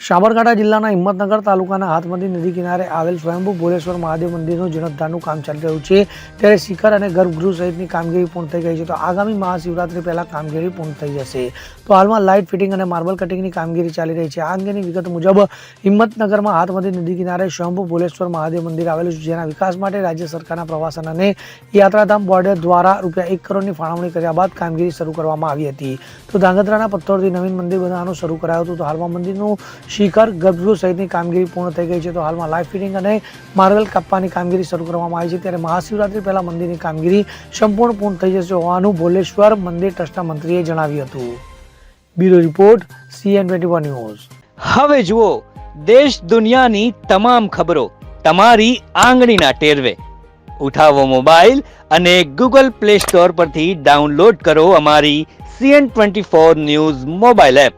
સાબરકાંઠા જિલ્લાના હિંમતનગર તાલુકાના હાથમતી નદી કિનારે આવેલ સ્વયંભૂ ભોલેશ્વર મહાદેવ મંદિરનું જીર્ણોદ્ધારનું કામ ચાલી રહ્યું છે, ત્યારે શિખર અને ગર્ભગૃહ સહિતની કામગીરી પૂર્ણ થઈ ગઈ છે. તો આગામી મહાશિવરાત્રી પહેલા કામગીરી પૂર્ણ થઈ જશે. તો હાલમાં લાઇટ ફિટિંગ અને માર્બલ કટિંગની કામગીરી ચાલી રહી છે. આ અંગેની વિગત મુજબ હિંમતનગરમાં હાથમતી નદી કિનારે સ્વયંભૂ ભોલેશ્વર મહાદેવ મંદિર આવેલું છે, જેના વિકાસ માટે રાજ્ય સરકારના પ્રવાસન અને યાત્રાધામ બોર્ડ દ્વારા ₹1 કરોડની ફાળવણી કર્યા બાદ કામગીરી શરૂ કરવામાં આવી હતી. તો ધાંગધ્રાના પથ્થરથી નવીન મંદિર બનાવવાનું શરૂ કરાયું હતું. તો હાલમાં મંદિરનું શિખર ગર્ભગૃહ સહિતની કામગીરી પૂર્ણ થઈ ગઈ છે. તો હાલમાં લાઇટ ફિટિંગ અને માર્બલ કાપવાની કામગીરી શરૂ કરવામાં આવી છે, ત્યારે મહાશિવરાત્રી પહેલા મંદિરની કામગીરી સંપૂર્ણ પૂર્ણ થઈ જશે હોવાનું ભોલેશ્વર મંદિર ટ્રસ્ટના મંત્રીએ જણાવ્યું હતું. Bureau report CN24 news. હવે જુઓ દેશ દુનિયાની તમામ ખબરો તમારી આંગળીના ટેરવે. ઉઠાવો મોબાઈલ અને Google Play Store પરથી ડાઉનલોડ કરો અમારી CN24 ન્યૂઝ મોબાઈલ એપ.